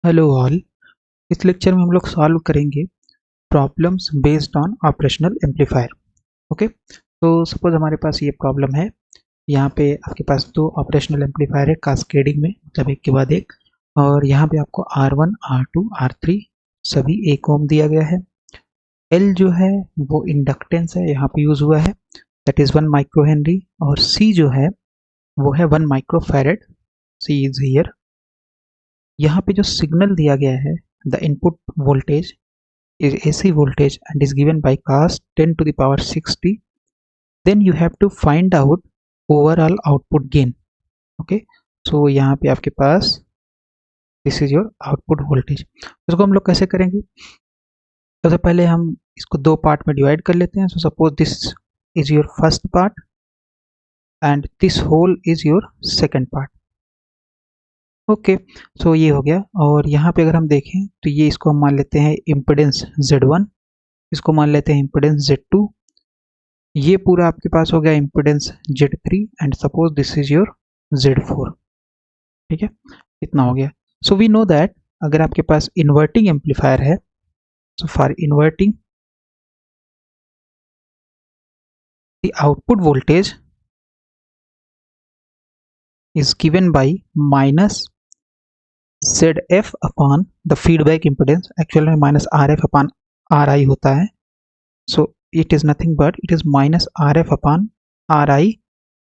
Hello all. इस lecture में हम लोग सॉल्व करेंगे problems based on operational amplifier. Okay, तो सपोज हमारे पास ये प्रॉब्लम है। यहाँ पे आपके पास दो ऑपरेशनल एम्पलीफायर है कास्केडिंग में, मतलब एक के बाद एक, और यहाँ पे आपको R1, R2, R3 सभी 1 ओम दिया गया है। L जो है वो इंडक्टेंस है, यहाँ पे यूज हुआ है, दैट इज 1 माइक्रो हेनरी, और C जो है वो है 1 micro farad. C is here. यहाँ पे जो सिग्नल दिया गया है, the input voltage is AC voltage and is given by cos 10 to the power 60, then you have to find out overall output gain. Okay, so यहाँ पे आपके पास this is your output voltage। इसको हम लोग कैसे करेंगे? सबसे पहले हम इसको दो पार्ट में डिवाइड कर लेते हैं। so suppose this is your first part and this whole is your second part। Okay, so ये हो गया। और यहाँ पे अगर हम देखें तो ये इसको हम मान लेते हैं इम्पिडेंस Z1, इसको मान लेते हैं इम्पिडेंस Z2, ये पूरा आपके पास हो गया impedance Z3 and suppose this is your Z4। ठीक है, इतना हो गया। सो वी नो दैट अगर आपके पास इन्वर्टिंग एम्पलीफायर है, so for inverting the output voltage is given by minus ZF upon the feedback impedance। Actual में माइनस RF अपॉन RI होता है, so it is nothing but it is minus RF upon RI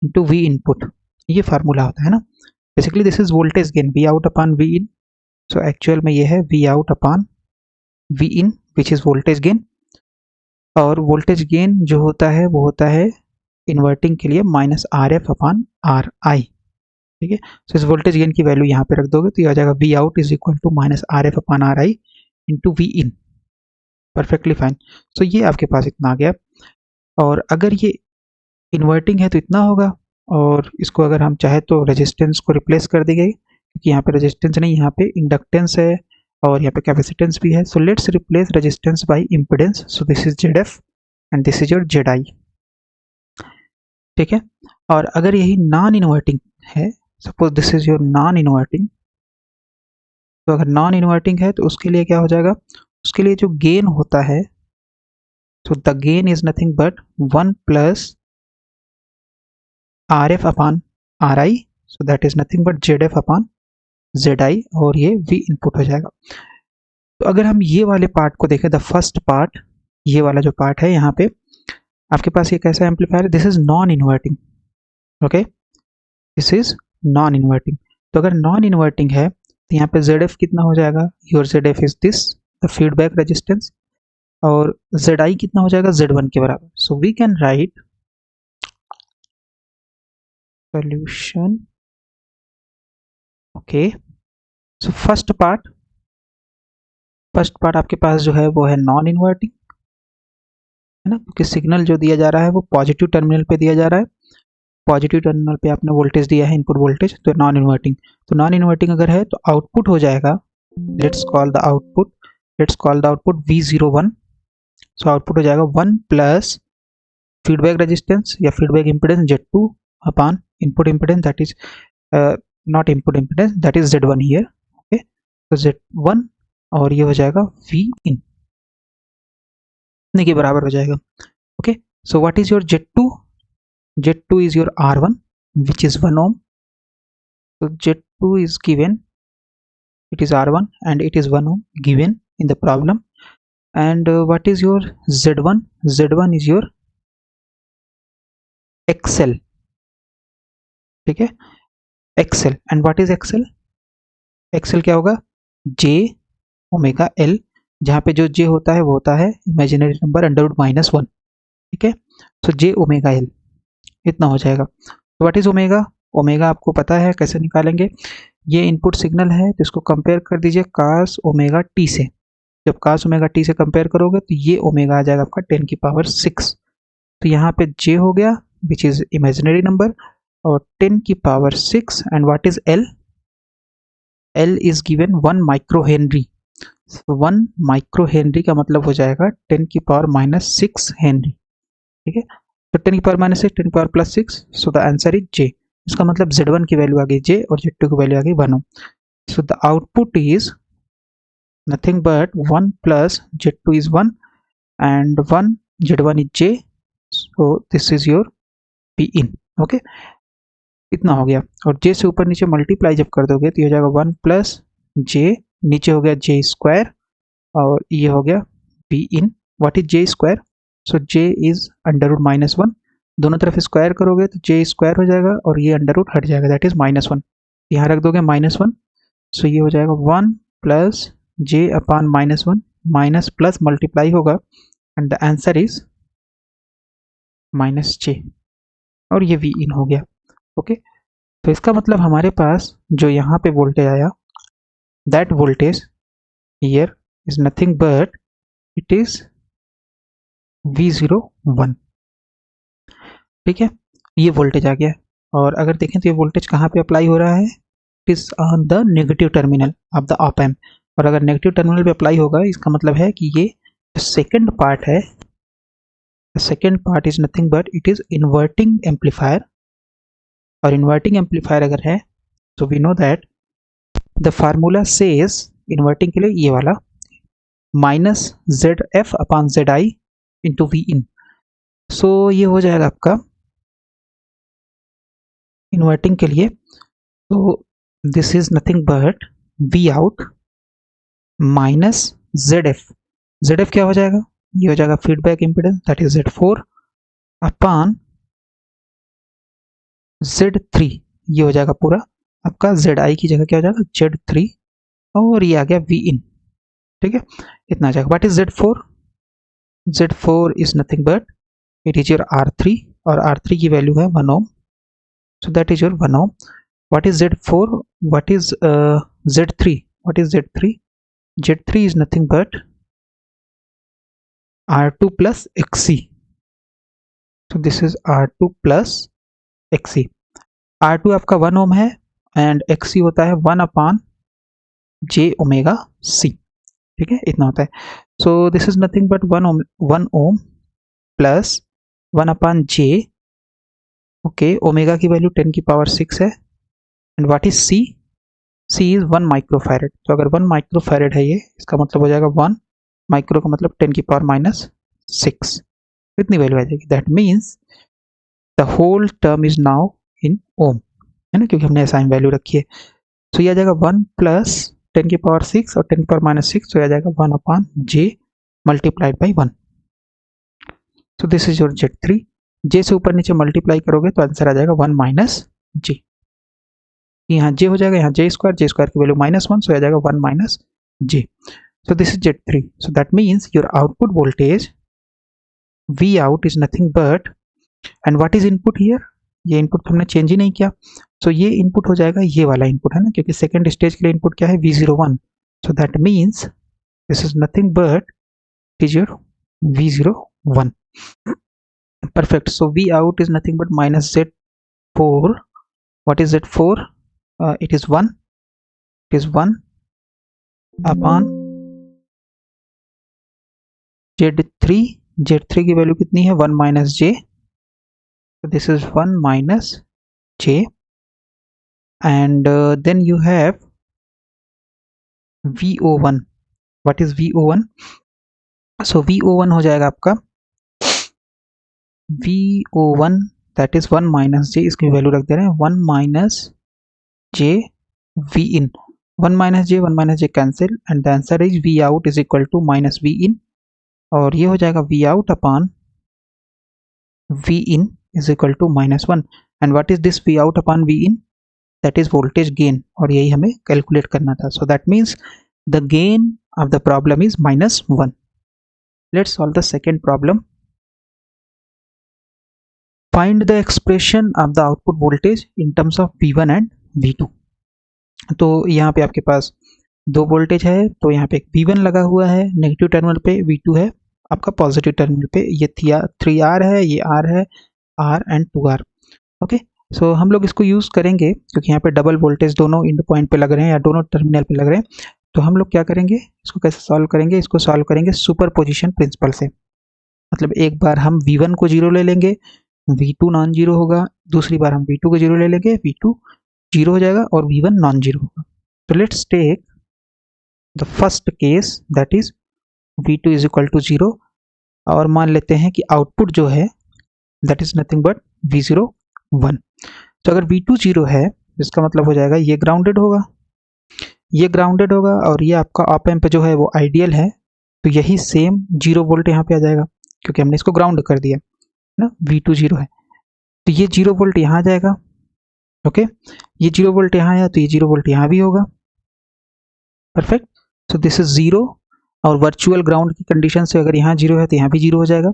into V input। ये formula होता है ना। Basically this is voltage gain V out upon V in। So actual में ये है V out upon V in which is voltage gain. और voltage gain जो होता है वो होता है इन्वर्टिंग के लिए माइनस RF अपॉन RI। ठीक है, सो इस वोल्टेज गेन की वैल्यू यहाँ पे रख दोगे तो ये आ जाएगा V out is equal to minus RF upon RI into V in। Perfectly fine. So ये आपके पास इतना आ गया। और अगर ये इन्वर्टिंग है तो इतना होगा, और इसको अगर हम चाहे तो रेजिस्टेंस को रिप्लेस कर देंगे, क्योंकि यहाँ पे रेजिस्टेंस नहीं, यहाँ पे इंडक्टेंस है और यहाँ पे कैपेसिटेंस भी है। So let's replace resistance bye impedance. So this is ZF and this is your ZI। ठीक है, और अगर यही नॉन इन्वर्टिंग है, suppose this is your non inverting, तो अगर नॉन इन्वर्टिंग है तो उसके लिए क्या हो जाएगा? उसके लिए जो गेन होता है, so the gain is nothing but 1 plus RF upon RI, so that is nothing but ZF upon ZI, और ये V इनपुट हो जाएगा। तो अगर हम ये वाले पार्ट को देखें, द फर्स्ट पार्ट, ये वाला जो पार्ट है यहाँ पे आपके पास ये कैसा एम्पलीफायर है? This is non inverting. Okay, this is non inverting. तो अगर नॉन इन्वर्टिंग है तो यहाँ पे ZF कितना हो जाएगा? Your ZF is this, the feedback resistance, और ZI कितना हो जाएगा? Z1 के बराबर। So we can write solution. Okay, so first part आपके पास जो है वो है नॉन इन्वर्टिंग, है ना, क्योंकि सिग्नल जो दिया जा रहा है वो पॉजिटिव टर्मिनल पे दिया जा रहा है। पॉजिटिव टर्मिनल पे आपने वोल्टेज दिया है, इनपुट वोल्टेज, तो नॉन इन्वर्टिंग। तो नॉन इन्वर्टिंग अगर है तो आउटपुट हो जाएगा, let's call the output V01। So output हो जाएगा 1 प्लस फीडबैक रेजिस्टेंस या feedback impedance Z2 upon input impedance, that is not input impedance, that is Z1 here. Okay, तो Z1 और ये हो जाएगा V in के बराबर हो जाएगा। Okay, so what is your Z2? Z2 is your R1 which is 1 ohm। So Z2 is given, it is R1 and it is 1 ohm given in the problem। and what is your Z1? Z1 is your XL। ठीक है, XL, and what is XL? XL क्या होगा? J omega L, जहाँ पे जो J होता है वो होता है इमेजिनरी नंबर √-1। ठीक है, so J ओमेगा L इतना हो जाएगा। तो व्हाट इज ओमेगा? ओमेगा आपको पता है, कैसे निकालेंगे? ये इनपुट सिग्नल है तो इसको कंपेयर कर दीजिए cos ओमेगा t से। जब cos ओमेगा t से कंपेयर करोगे तो ये ओमेगा आ जाएगा आपका 10 की पावर 6। तो यहाँ पे j हो गया विच इज इमेजिनरी नंबर, और 10 की power 6, and what is L? L is given 1 micro Henry. 1 micro Henry का मतलब हो जाएगा 10 की पावर -6 हेनरी। ठीक है, तो 10 की पावर -6, 10 की power +6, so the answer is J। इसका मतलब Z1 की वैल्यू आ गई J और Z2 की वैल्यू आ गई 1 ohm. So the output is nothing but 1 plus z2 is 1 and 1 z1 is j, so this is your p in. Okay, इतना हो गया। और j से ऊपर नीचे मल्टीप्लाई जब कर दोगे तो ये हो जाएगा 1 प्लस j, नीचे हो गया j स्क्वायर और ये हो गया p in। What is j square? So j is under root -1, दोनों तरफ स्क्वायर करोगे तो j स्क्वायर हो जाएगा और ये अंडर रूट हट जाएगा, दैट इज -1। यहाँ रख दोगे -1, सो ये हो जाएगा 1 प्लस j अपान -1, माइनस प्लस मल्टीप्लाई होगा and the answer is -j और ये v in हो गया। ओके, तो इसका मतलब हमारे पास जो यहाँ पे वोल्टेज आया, that voltage here is nothing but it is V01। ठीक है, ये वोल्टेज आ गया। और अगर देखें तो ये वोल्टेज कहाँ पे अप्लाई हो रहा है? It is on the negative terminal of the op amp. और अगर नेगेटिव टर्मिनल पे अप्लाई होगा इसका मतलब है कि ये सेकेंड पार्ट है, the second part is nothing but it is inverting amplifier। और inverting amplifier अगर है तो we know that the formula says inverting के लिए ये वाला minus ZF upon ZI into V in। सो ये हो जाएगा आपका इन्वर्टिंग के लिए, तो this is nothing but V out minus ZF। ZF क्या हो जाएगा? ये हो जाएगा feedback impedance, that is Z4 upon Z3। ये हो जाएगा पूरा आपका ZI की जगह क्या हो जाएगा? Z3 और ये आ गया V in। ठीक है, इतना आ जाएगा। What is Z4? Z4 is nothing but it is your R3 और R3 की वैल्यू है 1 ओम, so that is your 1 ohm। what is Z4? what is Z3? what is Z3? Z3 is nothing but R2 plus XC, so this is R2 plus XC। R2 आपका 1 ohm है and XC होता है 1 upon J omega C। ठीक है, इतना होता है। So this is nothing but 1 ohm plus 1 upon J। Okay, omega की वैल्यू 10 की पावर 6 है and what is C? C is 1 microfarad. तो अगर 1 माइक्रोफैरेड है ये, इसका मतलब हो जाएगा 1 माइक्रो का मतलब 10 की पावर -6, इतनी वैल्यू आ जाएगी। That means the whole term is now in ohm, है ना, क्योंकि हमने असाइन वैल्यू रखी है। तो ये आ जाएगा 1 प्लस 10 की पावर 6 और 10 की पावर -6, तो आ जाएगा 1 upon J multiplied by 1। So this is your Z3। J से ऊपर नीचे मल्टीप्लाई करोगे तो आंसर आ जाएगा 1 माइनस J। यहाँ J हो जाएगा, यहाँ J स्क्वायर की वैल्यू -1, सो आ जाएगा 1 minus J। So this is Z3। So that means your output voltage V out is nothing but, and what is input here? ये इनपुट हमने चेंज ही नहीं किया, so ये इनपुट हो जाएगा ये वाला इनपुट, है ना, क्योंकि सेकेंड स्टेज के लिए इनपुट क्या है? V01। So that means this is nothing but it is your V01। Perfect। So V out is nothing but minus Z4। What is Z4? It is 1। It is 1 upon Z3। Z3 की value कितनी है? 1 minus J। This is 1 minus J and then you have VO1। What is VO1? So VO1 हो जाएगा आपका VO1 that is 1 minus J, इसकी वैल्यू रख दे रहे हैं 1 minus J V in। 1 minus J cancel and the answer is V out is equal to minus V in, और ये हो जाएगा V out upon V in is equal to -1। and what is this V out upon V in? that is voltage gain, और यही हमें calculate करना था। so that means the gain of the problem is -1। let's solve the second problem। find the expression of the output voltage in terms of V1 and V2। तो यहाँ पे आपके पास दो वोल्टेज है, तो यहाँ पे एक V1 लगा हुआ है नेगेटिव टर्मिनल पे, V2 है आपका पॉजिटिव टर्मिनल पे। ये 3R है, ये R है, R एंड 2R। ओके, सो हम लोग इसको यूज़ करेंगे क्योंकि यहाँ पे डबल वोल्टेज दोनों इंड पॉइंट पे लग रहे हैं या दोनों टर्मिनल पे लग रहे हैं। तो हम लोग क्या करेंगे, इसको कैसे सॉल्व करेंगे? इसको सॉल्व करेंगे सुपर पोजिशन प्रिंसिपल से। मतलब एक बार हम V1 को 0 ले लेंगे, V2 नॉन जीरो होगा, दूसरी बार हम V2 को 0 ले लेंगे, V2 0 हो जाएगा और V1 नॉन जीरो होगा। तो let's take the first case that is V2 is equal to 0, और मान लेते हैं कि आउटपुट जो है that is nothing but V0 1। तो अगर V2 0 है इसका मतलब हो जाएगा ये ग्राउंडेड होगा, ये ग्राउंडेड होगा, और ये आपका ऑप एम्प जो है वो आइडियल है, तो यही सेम 0 वोल्ट यहाँ पे आ जाएगा क्योंकि हमने इसको ग्राउंड कर दिया ना, V2 0 है, तो ये 0 वोल्ट यहाँ आ जाएगा। ओके, ये 0 वोल्ट यहाँ आया तो ये 0 वोल्ट यहाँ भी होगा। परफेक्ट। सो दिस इज 0, और वर्चुअल ग्राउंड की कंडीशन से अगर यहाँ 0 है तो यहाँ भी 0 हो जाएगा।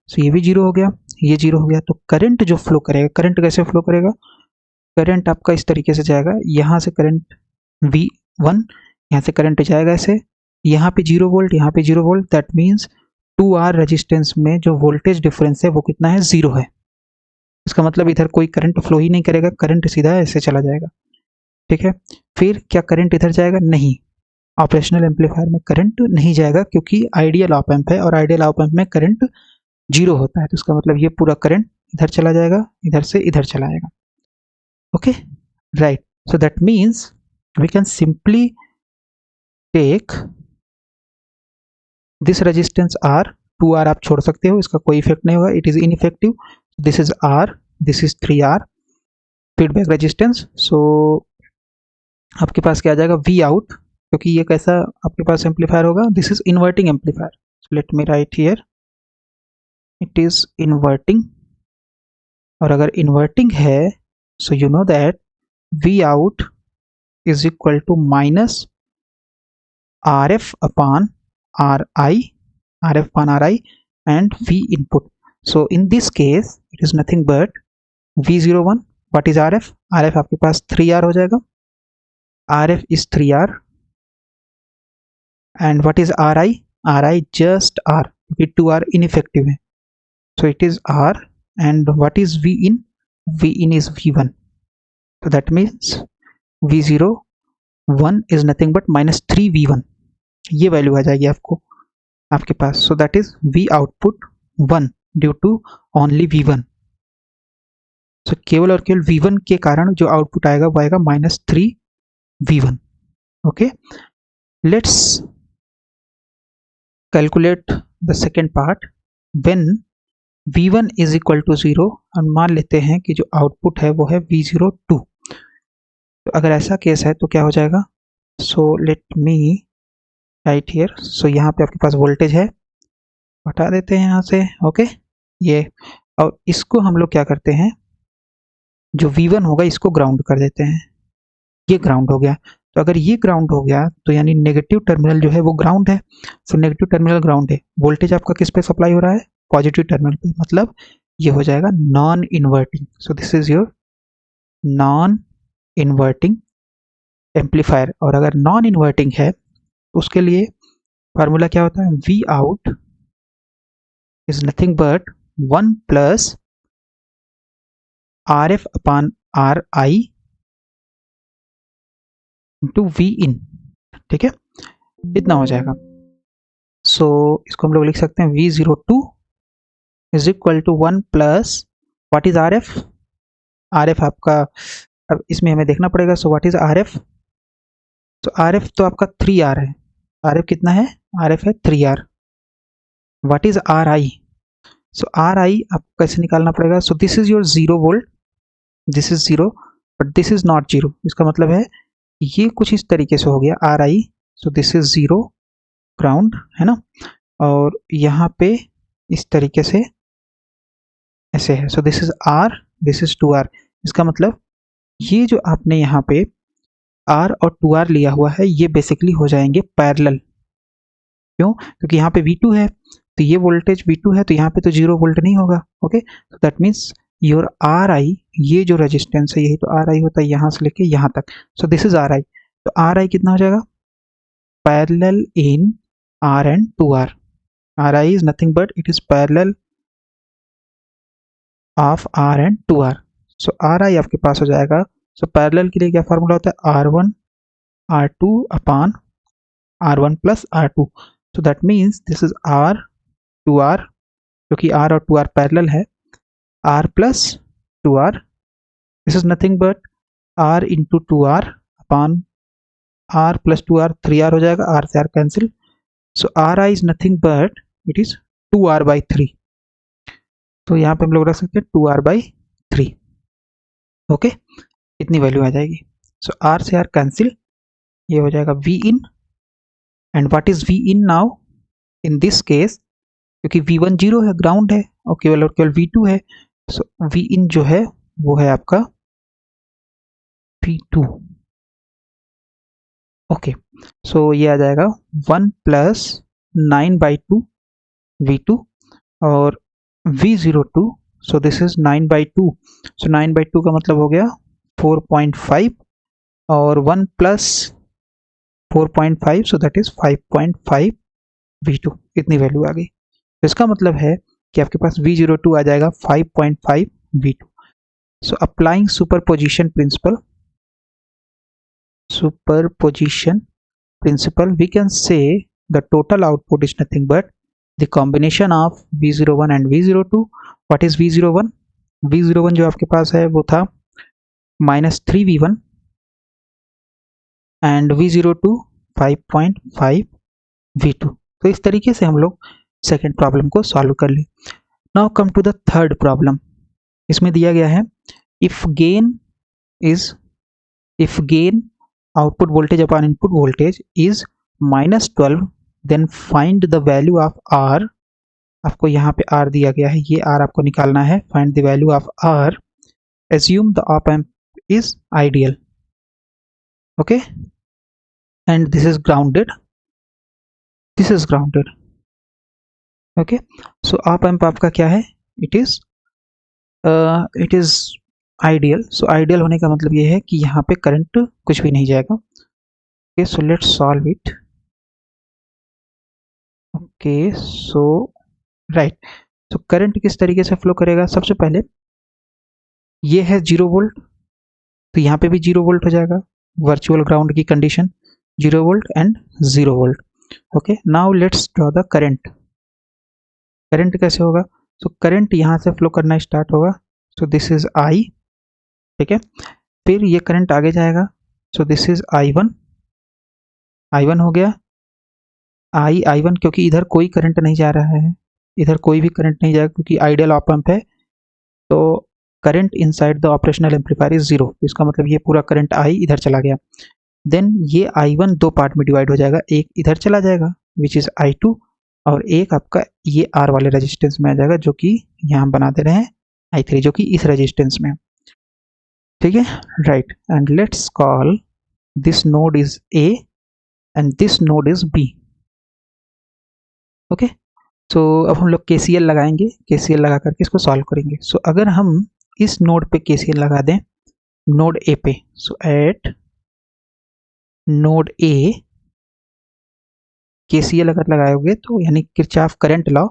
सो ये भी 0 हो गया, ये 0 हो गया। तो करंट जो फ्लो करेगा, करंट कैसे फ्लो करेगा, करंट आपका इस तरीके से जाएगा, यहाँ से करंट V1, यहाँ से करंट जाएगा ऐसे, यहाँ पे 0 वोल्ट, यहाँ पे 0 volt, that means 2R resistance में जो वोल्टेज डिफरेंस है वो कितना है, 0 है। इसका मतलब इधर कोई करंट फ्लो ही नहीं करेगा, करंट सीधा ऐसे चला जाएगा। ठीक है, फिर क्या करंट इधर जाएगा, नहीं, ऑपरेशनल एम्पलीफायर में करंट नहीं जाएगा क्योंकि आइडियल ऑप एम्प है, और आइडियल ऑप एम्प में करंट 0 होता है। तो इसका मतलब ये पूरा करंट इधर चला जाएगा, इधर से इधर चला आएगा। Okay, right. So that means we can simply take this resistance R, 2R आप छोड़ सकते हो, इसका कोई इफेक्ट नहीं होगा, it is ineffective. This is R, this is 3R feedback resistance. So आपके पास क्या आ जाएगा, V आउट, क्योंकि ये कैसा आपके पास एम्पलीफायर होगा, this is inverting amplifier. Late me write here, it is inverting, और अगर इन्वर्टिंग है so you know that V out is equal to minus RF upon RI, RF upon RI and V input. So in this case it is nothing but V01. What is RF? RF आपके पास 3R हो जाएगा, RF is 3R, and what is RI? RI just R, क्योंकि 2R ineffective है, so it is R, and what is V in? V in is V1, so that means V01 is nothing but minus 3V1, ये value आ जाएगी आपको आपके पास। So that is V output 1 due to only V1। So केवल और केवल V1 के कारण जो आउटपुट आएगा वो आएगा minus 3V1। Okay, let's calculate the second part. When V1 is equal to 0, और मान लेते हैं कि जो आउटपुट है वो है V02, तो अगर ऐसा केस है तो क्या हो जाएगा, so let me write here. So यहाँ पे आपके पास वोल्टेज है, हटा देते हैं यहाँ से। ओके, ये, और इसको हम लोग क्या करते हैं, जो V1 होगा इसको ग्राउंड कर देते हैं, ये ग्राउंड हो गया। तो अगर ये ग्राउंड हो गया तो यानी नेगेटिव टर्मिनल जो है वो ग्राउंड है। सो नेगेटिव टर्मिनल ग्राउंड है, वोल्टेज आपका किस पे सप्लाई हो रहा है, पॉजिटिव टर्मिनल पे, मतलब ये हो जाएगा non inverting. So this is your non inverting amplifier. और अगर नॉन इन्वर्टिंग है तो उसके लिए फार्मूला क्या होता है, V out is nothing but 1 plus RF upon RI into V in। ठीक है, इतना हो जाएगा। सो इसको हम लोग लिख सकते हैं V02 is equal to 1 plus what is RF? RF आपका, अब इसमें हमें देखना पड़ेगा। सो what is RF? तो RF तो आपका 3R है, RF कितना है, RF है 3R। What is RI? So RI आपको कैसे निकालना पड़ेगा, so this is your 0 volt, this is 0 but this is not 0। इसका मतलब है ये कुछ इस तरीके से हो गया RI। So this is 0 ground है ना, और यहाँ पे इस तरीके से ऐसे है। So this is R, this is 2R। इसका मतलब ये जो आपने यहाँ पे R और 2R लिया हुआ है ये बेसिकली हो जाएंगे पैरेलल। क्यों, क्योंकि यहाँ पे V2 है तो ये वोल्टेज V2 है, तो यहाँ पे तो 0 वोल्ट नहीं होगा। ओके, तो दैट मीन्स योर RI, ये जो रेजिस्टेंस है यही तो RI होता है यहाँ से लेके यहाँ तक। So this is RI। तो RI कितना हो जाएगा, parallel in R and 2R। RI is nothing but it is parallel of R and 2R। so RI आपके पास हो जाएगा, so पैरेलल के लिए क्या फार्मूला होता है, R1 R2 upon R1 plus R2। so that means this is R 2R, क्योंकि R और 2R पैरेलल है, R plus 2R, this is nothing but R into 2R upon r plus 2r 3r हो जाएगा, r से r cancel, so ri is nothing but it is 2r/3। तो यहाँ पे हम लोग रख सकते हैं 2r/3। ओके, इतनी वैल्यू आ जाएगी। सो r से r कैंसिल, ये हो जाएगा v in, and what is v in now in this case, क्योंकि v1 0 है, ग्राउंड है, और केवल v2 है, सो v in जो है वो है आपका v2। ओके, सो ये आ जाएगा 1 प्लस 9/2 v2 और v02, सो दिस इज 9/2, सो 9/2 का मतलब हो गया 4.5 और 1 plus 4.5, so that is 5.5 v2, इतनी वैल्यू आ गई। तो इसका मतलब है कि आपके पास v02 आ जाएगा 5.5 v2। So applying superposition principle, we can say the total output is nothing but the combination of v01 and v02। what is v01? v01 जो आपके पास है वो था -3v1 and v02 5.5 v2। तो इस तरीके से हम लोग सेकेंड प्रॉब्लम को सॉल्व कर ले। Now come to the third problem. इसमें दिया गया है if gain output voltage upon input voltage is -12, then find the value of R. आपको यहाँ पे आर दिया गया है, ये आर आपको निकालना है। Find the value of R, assume the op amp is ideal, okay, and this is grounded, okay. So op amp आपका क्या है, it is ideal. So ideal होने का मतलब ये है कि यहाँ पे करंट कुछ भी नहीं जाएगा। Okay, so let's solve it. Okay, so right, तो करंट किस तरीके से फ्लो करेगा, सबसे पहले ये है 0 वोल्ट, तो यहाँ पे भी 0 वोल्ट हो जाएगा, वर्चुअल ग्राउंड की condition 0 volt and 0 volt. Okay, now let's draw the current. Current कैसे होगा, तो करंट यहाँ से फ्लो करना स्टार्ट होगा, सो दिस इज I, ठीक है। फिर ये करंट आगे जाएगा, सो दिस इज I1 हो गया, I1, क्योंकि इधर कोई करंट नहीं जा रहा है, इधर कोई भी करंट नहीं जाएगा क्योंकि आइडियल ऑप एम्प है, तो current inside the operational amplifier is 0। इसका मतलब ये पूरा करंट I इधर चला गया। देन ये I1 दो पार्ट में डिवाइड हो जाएगा, एक इधर चला जाएगा विच इज I2, और एक आपका ये R वाले रेजिस्टेंस में आ जाएगा, जो कि यहाँ हम बना दे रहे हैं I3, जो कि इस रेजिस्टेंस में, ठीक है, right. And let's call this node is A and this node is B। Okay, so अब हम लोग KCL लगाएंगे, KCL लगा करके इसको सॉल्व करेंगे। सो अगर हम इस नोड पे KCL लगा दें, नोड A पे, सो एट नोड A KCL अगर लगाओगे तो यानी किरचॉफ करंट लॉ,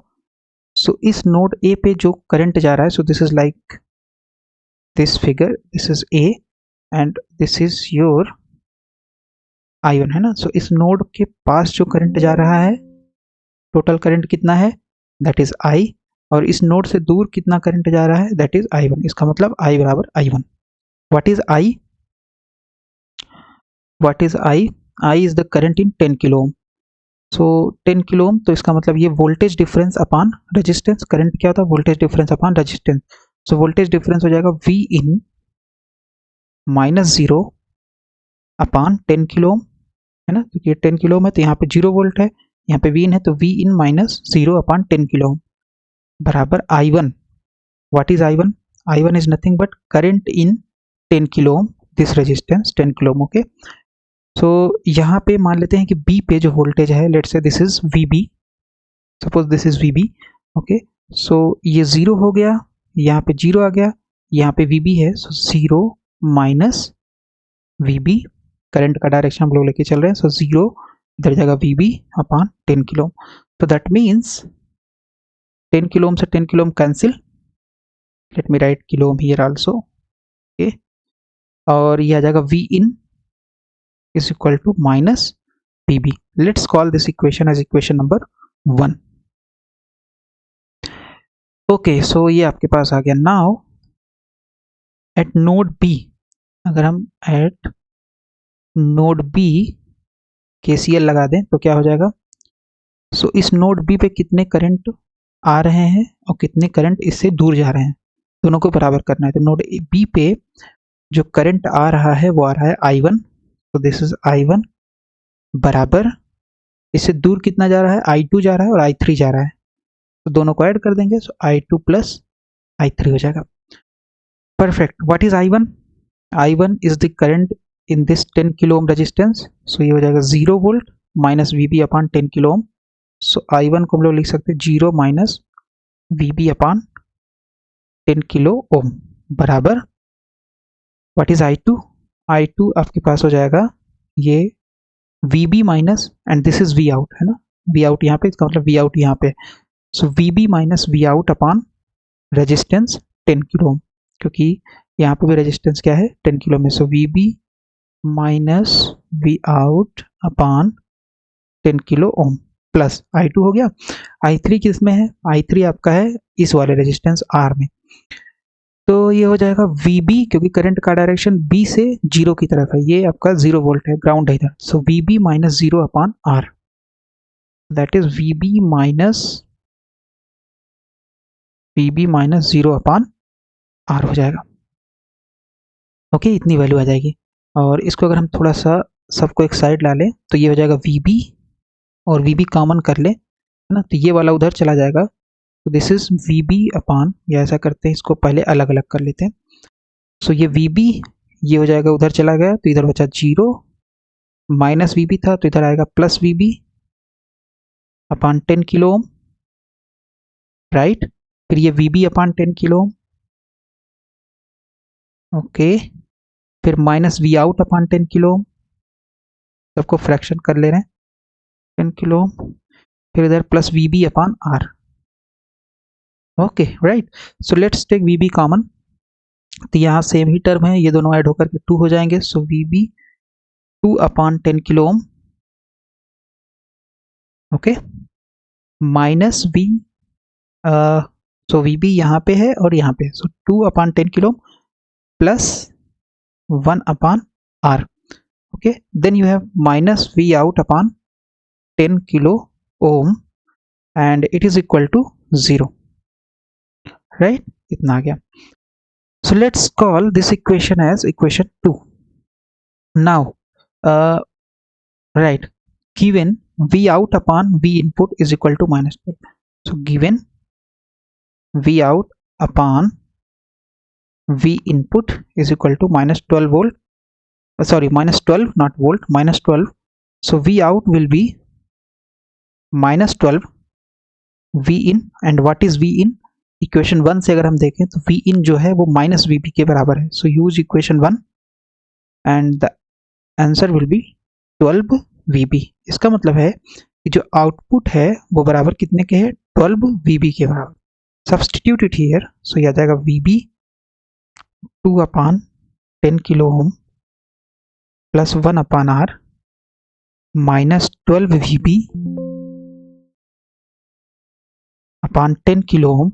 सो इस नोड A पे जो करंट जा रहा है, so this is like this figure, this is A and this is your I1, है ना। सो इस नोड के पास जो करंट जा रहा है, टोटल करंट कितना है, दैट इज I, और इस नोड से दूर कितना करंट जा रहा है, दैट इज I1। इसका मतलब I बराबर I1। What is I? I is the current in 10 kilo ohm. So 10 kilo ohm, तो इसका मतलब ये voltage difference upon resistance. Current क्या होता है, voltage difference upon resistance. So voltage difference हो जाएगा V in -0 अपॉन 10 किलो ओम, है ना, क्योंकि 10 किलो ओम है तो यहाँ पे 0 वोल्ट है, यहाँ पे V in है तो V in -0 upon 10 kilo ohm बराबर I1। What is I1? I1 is nothing but current in 10 kilo ohm, this resistance 10 kilo ohm. Okay, so यहाँ पे मान लेते हैं कि B पे जो वोल्टेज है, let's say this is VB, suppose this is VB। Okay, so ये 0 हो गया, यहाँ पे 0 आ गया, यहाँ पे VB है, सो 0 माइनस VB, करंट का डायरेक्शन हम लोग लेके चल रहे हैं, सो 0 इधर जाएगा VB अपॉन 10 किलो। तो दैट मीन्स 10 किलो ओम से 10 kilo Om cancel, late me right kilo ohm here also, okay, और ये आ जाएगा V in is equal to minus VB। let's call this equation as equation number 1। Okay, so ये आपके पास आ गया। Now at node B, अगर हम eight node B KCL लगा दें तो क्या हो जाएगा। सो इस नोड बी पे कितने करंट आ रहे हैं और कितने करंट इससे दूर जा रहे हैं, दोनों को बराबर करना है। तो नोड बी पे जो करंट आ रहा है वो आ रहा है I1, तो दिस इज I1 बराबर, इससे दूर कितना जा रहा है, I2 जा रहा है और I3 जा रहा है, तो दोनों को ऐड कर देंगे, सो I2 प्लस I3 हो जाएगा। Perfect. What is I1? I1 is the current in this 10 kilo ohm resistance, so ये हो जाएगा 0 volt minus VB upon 10 kilo ohm. So I1 को हम लोग लिख सकते हैं 0 minus VB upon 10 kilo ohm बराबर, व्हाट इज I2? I2 आपके पास हो जाएगा ये VB minus, and this is V out है ना, V आउट यहाँ पे, इसका मतलब V आउट यहाँ पे, सो VB minus V out upon resistance 10 kilo ओम, क्योंकि यहाँ पे भी रेजिस्टेंस क्या है 10 किलो में, सो VB minus V out upon 10 kilo ohm plus I2 हो गया। I3 किस में है, I3 आपका है इस वाले रेजिस्टेंस R में, तो ये हो जाएगा VB, क्योंकि करंट का डायरेक्शन B से 0 की तरफ है, ये आपका 0 वोल्ट है, ग्राउंड है इधर, सो VB minus 0 upon R, that is VB minus 0 upon R हो जाएगा। ओके, इतनी वैल्यू आ जाएगी। और इसको अगर हम थोड़ा सा सबको एक साइड ला लें तो ये हो जाएगा VB, और VB कॉमन कर ले है ना, तो ये वाला उधर चला जाएगा, तो दिस इज VB अपॉन, या ऐसा करते हैं इसको पहले अलग अलग कर लेते हैं, सो ये VB ये हो जाएगा उधर चला गया, तो इधर बचा 0, माइनस VB था तो इधर आएगा plus VB upon 10 kilo ohm, right, फिर ये VB upon 10 kilo ohm, okay, फिर minus V out upon 10 kilo ohm, सबको फ्रैक्शन कर ले रहे हैं 10 किलो ओम, फिर इधर plus VB upon R, okay right. So let's take VB common, तो यहाँ सेम ही टर्म है, ये दोनों ऐड होकर के 2 हो जाएंगे, so VB 2 upon 10 kilo ohm, okay, minus V, so VB यहाँ पे है और यहाँ पे, so 2 upon 10 kilo plus 1 upon R, okay, then you have minus V out upon 10 kilo ohm and it is equal to 0, right, इतना आ गया। So let's call this equation as equation 2. Now, right, given V out upon V input is equal to minus 12. So given V out upon V input is equal to minus 12 volt. Sorry, minus 12, not volt, minus 12. So V out will be minus 12 V in, and what is V in? Equation 1 से अगर हम देखें तो V in जो है वो minus VB के बराबर है, so use equation 1 and the answer will be 12 VB। इसका मतलब है कि जो आउटपुट है वो बराबर कितने के है, 12 VB के बराबर। सब्सटीट्यूट इट हियर, सो ये आ जाएगा VB 2 upon 10 kilo ohm plus 1 upon R minus 12 VB upon 10 kilo ohm,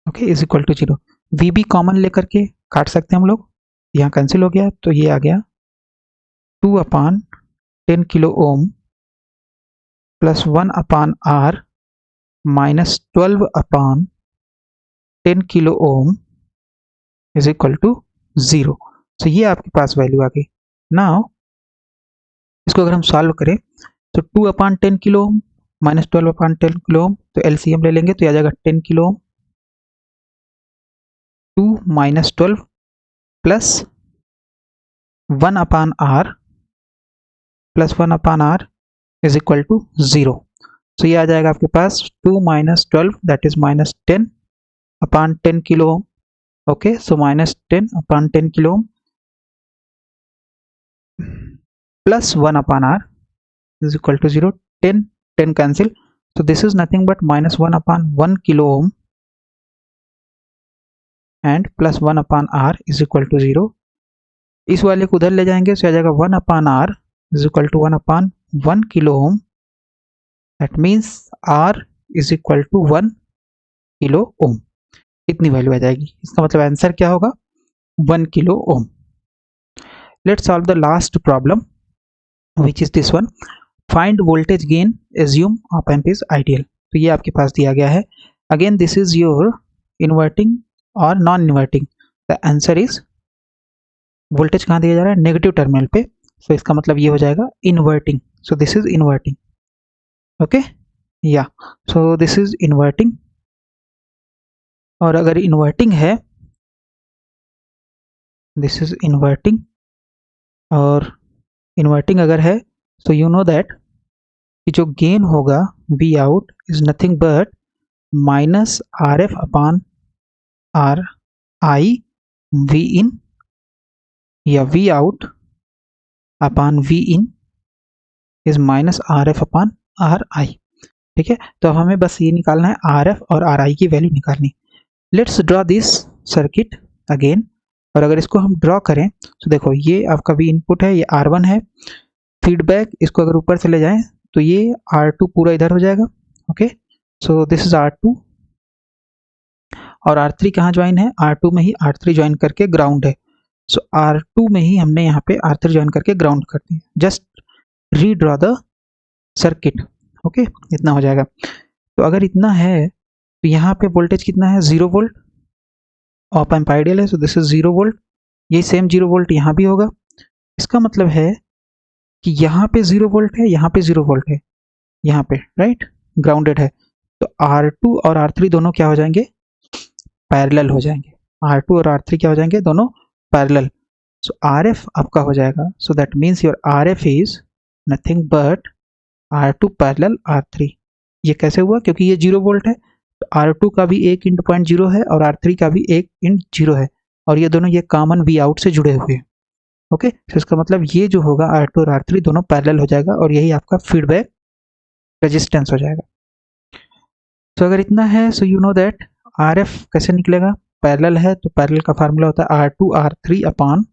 okay, is equal to 0। VB common लेकर के काट सकते हैं हम लोग, यहाँ कैंसिल हो गया, तो ये आ गया 2 upon 10 kilo ohm plus 1 upon R minus 12 upon 10 kilo ohm is equal to 0। So ये आपके पास वैल्यू आ गई। नाउ इसको अगर हम सॉल्व करें तो 2 upon 10 kilo ohm minus 12 upon 10 kilo ohm, तो LCM ले लेंगे तो ये आ जाएगा 10 kilo ohm, 2 minus 12 plus 1 upon R plus 1 upon R is equal to 0। So ये आ जाएगा आपके पास 2 minus 12 that is minus 10 upon 10 kilo ohm, okay, so minus 10 upon 10 kilo ohm plus 1 upon R is equal to 0, 10 cancel, so this is nothing but minus 1 upon 1 kilo ohm and plus 1 upon R is equal to 0। इस वाले को उधर ले जाएंगे, तो आ जाएगा 1 upon R is equal to 1 upon 1 kilo ohm, that means R is equal to 1 kilo ohm, इतनी value आ जाएगी। इसका मतलब आंसर क्या होगा, 1 kilo ohm। Let's solve the last problem। Which is this one, find voltage gain assume op amp is ideal. तो ये आपके पास दिया गया है। Again this is your inverting और non inverting. The answer is voltage कहाँ दिया जा रहा है, नेगेटिव टर्मिनल पे, सो इसका मतलब ये हो जाएगा inverting. So this is inverting, okay या, सो दिस इज इन्वर्टिंग। और अगर इन्वर्टिंग है, दिस इज इन्वर्टिंग, और इन्वर्टिंग अगर है, so you know that कि जो गेन होगा V out is nothing but minus RF upon R I V in, या V out upon V in is minus RF upon R I। ठीक है, तो हमें बस ये निकालना है RF और RI की वैल्यू निकालनी। Let's draw this circuit again, और अगर इसको हम ड्रॉ करें तो देखो ये आपका V इनपुट है, ये R1 है, फीडबैक इसको अगर ऊपर से ले जाएं तो ये R2 पूरा इधर हो जाएगा। Okay, so this is R2, और R3 कहाँ ज्वाइन है, R2 में ही R3 ज्वाइन करके ग्राउंड है। सो R2 में ही हमने यहाँ पे R3 ज्वाइन करके ग्राउंड कर दिया। Just redraw the circuit. Okay, इतना हो जाएगा। तो अगर इतना है तो यहाँ पे वोल्टेज कितना है, 0 वोल्ट, ऑप एम्प आइडियल है, सो दिस इज 0 वोल्ट। ये सेम 0 वोल्ट यहाँ भी होगा। इसका मतलब है कि यहाँ पे 0 वोल्ट है, यहाँ पे 0 वोल्ट है, यहाँ पे राइट ग्राउंडेड है। तो R2 और R3 दोनों क्या हो जाएंगे, पैरेलल हो जाएंगे। R2 और R3 क्या हो जाएंगे, दोनों पैरेलल। सो RF आपका हो जाएगा, सो that means your RF is nothing but R2 parallel R3। ये कैसे हुआ, क्योंकि ये 0 वोल्ट है, तो R2 का भी 1 × 0.0 है और R3 का भी 1 × 0 है, और ये दोनों ये कॉमन V आउट से जुड़े हुए हैं। ओके, तो इसका मतलब ये जो होगा R2 और R3 दोनों पैरेलल हो जाएगा, और यही आपका फीडबैक रेजिस्टेंस हो जाएगा। तो अगर इतना है, so you know that RF कैसे निकलेगा, पैरेलल है तो पैरेलल का फार्मूला होता है R2 R3 upon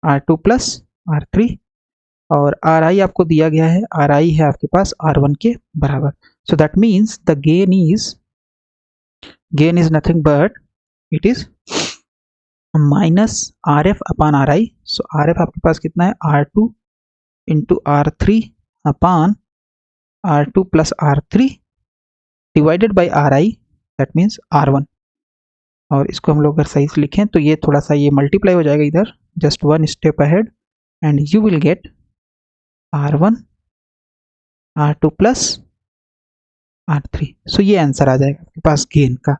R2 plus R3, और RI आपको दिया गया है, RI है आपके पास R1 के बराबर। सो that means the gain is nothing but it is minus RF upon RI। So RF आपके पास कितना है, R2 × R3 upon R2 plus R3 divided by RI, that means R1। और इसको हम लोग अगर सही से लिखें तो ये थोड़ा सा ये मल्टीप्लाई हो जाएगा इधर, just 1 step ahead, and you will get R1 R2 plus R3। सो ये आंसर आ जाएगा आपके पास गेन का।